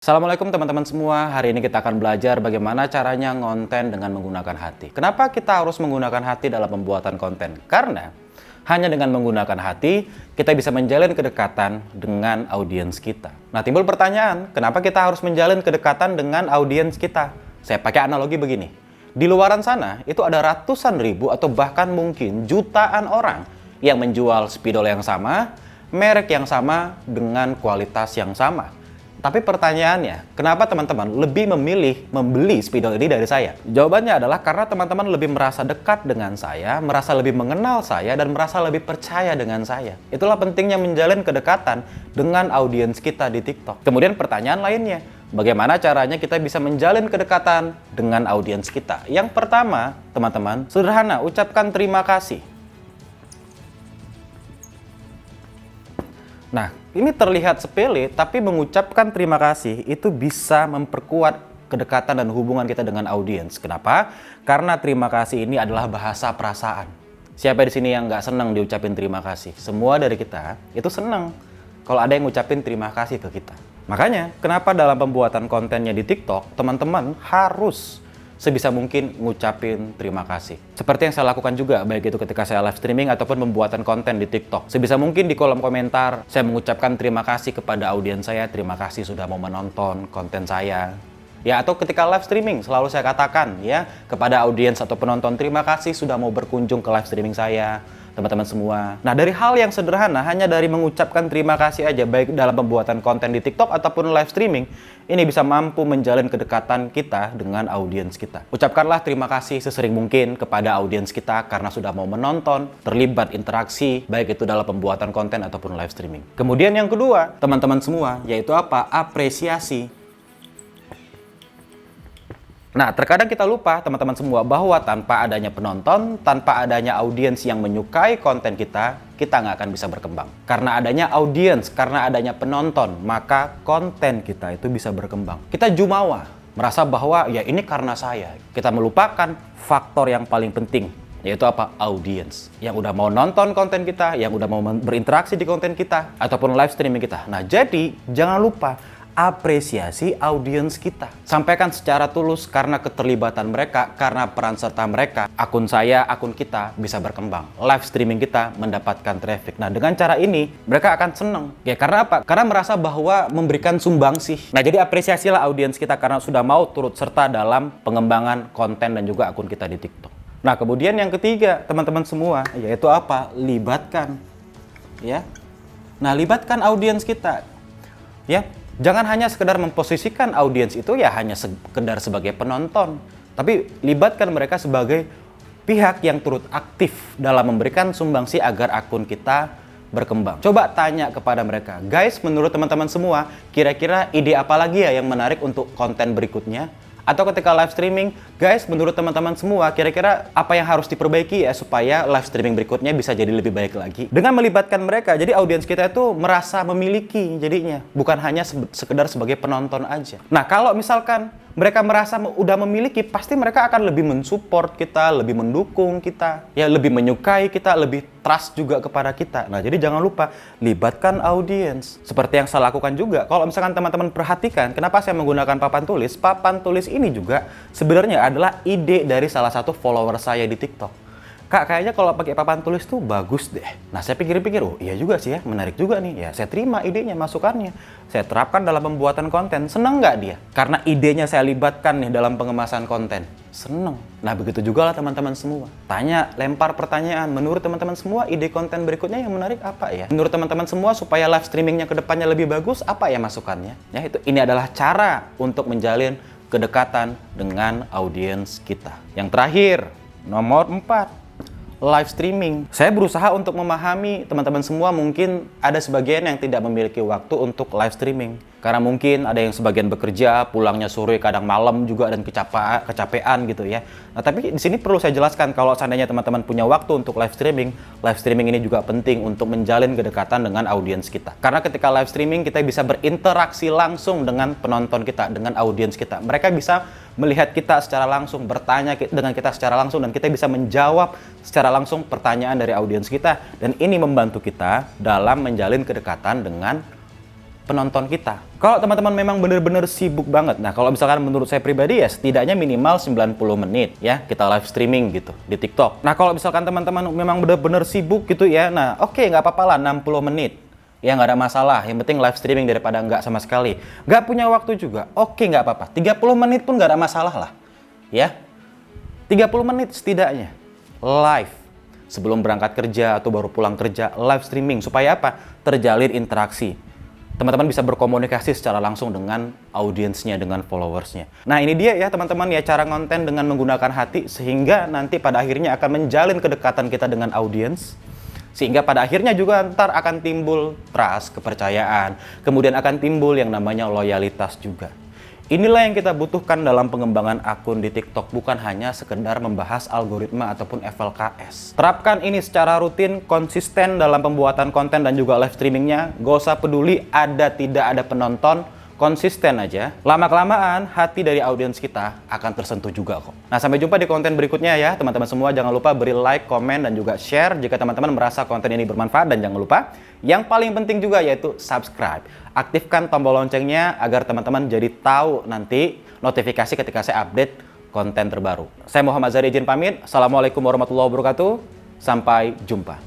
Assalamualaikum teman-teman semua. Hari ini kita akan belajar bagaimana caranya ngonten dengan menggunakan hati. Kenapa kita harus menggunakan hati dalam pembuatan konten? Karena hanya dengan menggunakan hati, kita bisa menjalin kedekatan dengan audiens kita. Nah, timbul pertanyaan, kenapa kita harus menjalin kedekatan dengan audiens kita? Saya pakai analogi begini. Di luaran sana, itu ada ratusan ribu atau bahkan mungkin jutaan orang yang menjual spidol yang sama, merek yang sama, dengan kualitas yang sama. Tapi pertanyaannya, kenapa teman-teman lebih memilih membeli spidol ini dari saya? Jawabannya adalah karena teman-teman lebih merasa dekat dengan saya, merasa lebih mengenal saya, dan merasa lebih percaya dengan saya. Itulah pentingnya menjalin kedekatan dengan audiens kita di TikTok. Kemudian pertanyaan lainnya, bagaimana caranya kita bisa menjalin kedekatan dengan audiens kita? Yang pertama, teman-teman, sederhana, ucapkan terima kasih. Nah, ini terlihat sepele, tapi mengucapkan terima kasih itu bisa memperkuat kedekatan dan hubungan kita dengan audiens. Kenapa? Karena terima kasih ini adalah bahasa perasaan. Siapa di sini yang nggak senang diucapin terima kasih? Semua dari kita itu senang kalau ada yang ngucapin terima kasih ke kita. Makanya, kenapa dalam pembuatan kontennya di TikTok, teman-teman harus sebisa mungkin ngucapin terima kasih. Seperti yang saya lakukan juga, baik itu ketika saya live streaming ataupun pembuatan konten di TikTok. Sebisa mungkin di kolom komentar, saya mengucapkan terima kasih kepada audiens saya, terima kasih sudah mau menonton konten saya. Ya, atau ketika live streaming, selalu saya katakan ya, kepada audiens atau penonton, terima kasih sudah mau berkunjung ke live streaming saya, teman-teman semua. Nah, dari hal yang sederhana, hanya dari mengucapkan terima kasih aja, baik dalam pembuatan konten di TikTok ataupun live streaming, ini bisa mampu menjalin kedekatan kita dengan audiens kita. Ucapkanlah terima kasih sesering mungkin kepada audiens kita karena sudah mau menonton, terlibat interaksi, baik itu dalam pembuatan konten ataupun live streaming. Kemudian yang kedua, teman-teman semua, yaitu apa? Apresiasi. Nah, terkadang kita lupa, teman-teman semua, bahwa tanpa adanya penonton, tanpa adanya audiens yang menyukai konten kita nggak akan bisa berkembang. Karena adanya audiens, karena adanya penonton, maka konten kita itu bisa berkembang. Kita jumawa, merasa bahwa ya ini karena saya. Kita melupakan faktor yang paling penting, yaitu apa? Audiens. Yang udah mau nonton konten kita, yang udah mau berinteraksi di konten kita, ataupun live streaming kita. Nah, jadi jangan lupa apresiasi audiens kita. Sampaikan secara tulus karena keterlibatan mereka, karena peran serta mereka, akun saya, akun kita bisa berkembang. Live streaming kita mendapatkan traffic. Nah, dengan cara ini mereka akan senang. Ya, karena apa? Karena merasa bahwa memberikan sumbangsih. Nah, jadi apresiasilah audiens kita karena sudah mau turut serta dalam pengembangan konten dan juga akun kita di TikTok. Nah, kemudian yang ketiga, teman-teman semua, yaitu apa? Libatkan. Ya. Nah, libatkan audiens kita. Ya. Jangan hanya sekedar memposisikan audiens itu ya hanya sekedar sebagai penonton, tapi libatkan mereka sebagai pihak yang turut aktif dalam memberikan sumbangsi agar akun kita berkembang. Coba tanya kepada mereka, guys, menurut teman-teman semua, kira-kira ide apa lagi ya yang menarik untuk konten berikutnya? Atau ketika live streaming, guys, menurut teman-teman semua, kira-kira apa yang harus diperbaiki ya supaya live streaming berikutnya bisa jadi lebih baik lagi? Dengan melibatkan mereka, jadi audiens kita itu merasa memiliki jadinya, bukan hanya sekedar sebagai penonton aja. Nah, kalau misalkan mereka merasa udah memiliki, pasti mereka akan lebih mensupport kita, lebih mendukung kita, ya lebih menyukai kita, lebih trust juga kepada kita. Nah, jadi jangan lupa libatkan audiens. Seperti yang saya lakukan juga, kalau misalkan teman-teman perhatikan, kenapa saya menggunakan papan tulis? Papan tulis ini juga sebenarnya adalah ide dari salah satu follower saya di TikTok. Kak, kayaknya kalau pakai papan tulis tuh bagus deh. Nah, saya pikir-pikir, oh iya juga sih ya, menarik juga nih. Ya, saya terima idenya, masukannya. Saya terapkan dalam pembuatan konten. Seneng nggak dia? Karena idenya saya libatkan nih dalam pengemasan konten. Seneng. Nah, begitu juga lah teman-teman semua. Tanya, lempar pertanyaan. Menurut teman-teman semua, ide konten berikutnya yang menarik apa ya? Menurut teman-teman semua, supaya live streamingnya ke depannya lebih bagus, apa ya masukannya? Ya, ini adalah cara untuk menjalin kedekatan dengan audiens kita. Yang terakhir, nomor 4. Live streaming. Saya berusaha untuk memahami teman-teman semua, mungkin ada sebagian yang tidak memiliki waktu untuk live streaming. Karena mungkin ada yang sebagian bekerja, pulangnya sore, kadang malam juga, dan kecapean gitu ya. Nah, tapi di sini perlu saya jelaskan, kalau seandainya teman-teman punya waktu untuk live streaming ini juga penting untuk menjalin kedekatan dengan audiens kita. Karena ketika live streaming, kita bisa berinteraksi langsung dengan penonton kita, dengan audiens kita. Mereka bisa melihat kita secara langsung, bertanya dengan kita secara langsung, dan kita bisa menjawab secara langsung pertanyaan dari audiens kita. Dan ini membantu kita dalam menjalin kedekatan dengan penonton kita. Kalau teman-teman memang benar-benar sibuk banget, nah kalau misalkan menurut saya pribadi ya setidaknya minimal 90 menit ya kita live streaming gitu di TikTok. Nah kalau misalkan teman-teman memang benar-benar sibuk gitu ya, nah oke, nggak apa-apa lah 60 menit. Ya nggak ada masalah, yang penting live streaming daripada nggak sama sekali. Nggak punya waktu juga, oke nggak apa-apa. 30 menit pun nggak ada masalah lah. Ya, 30 menit setidaknya live. Sebelum berangkat kerja atau baru pulang kerja, live streaming. Supaya apa? Terjalin interaksi. Teman-teman bisa berkomunikasi secara langsung dengan audiensnya, dengan followersnya. Nah ini dia ya teman-teman ya, cara konten dengan menggunakan hati. Sehingga nanti pada akhirnya akan menjalin kedekatan kita dengan audiens. Sehingga pada akhirnya juga ntar akan timbul trust, kepercayaan. Kemudian akan timbul yang namanya loyalitas juga. Inilah yang kita butuhkan dalam pengembangan akun di TikTok, bukan hanya sekedar membahas algoritma ataupun FLKS. Terapkan ini secara rutin, konsisten dalam pembuatan konten dan juga live streamingnya. Gak usah peduli ada tidak ada penonton, konsisten aja. Lama-kelamaan hati dari audiens kita akan tersentuh juga kok. Nah sampai jumpa di konten berikutnya ya teman-teman semua. Jangan lupa beri like, komen, dan juga share jika teman-teman merasa konten ini bermanfaat. Dan jangan lupa yang paling penting juga yaitu subscribe. Aktifkan tombol loncengnya agar teman-teman jadi tahu nanti notifikasi ketika saya update konten terbaru. Saya Muhammad Zahri izin pamit. Assalamualaikum warahmatullahi wabarakatuh. Sampai jumpa.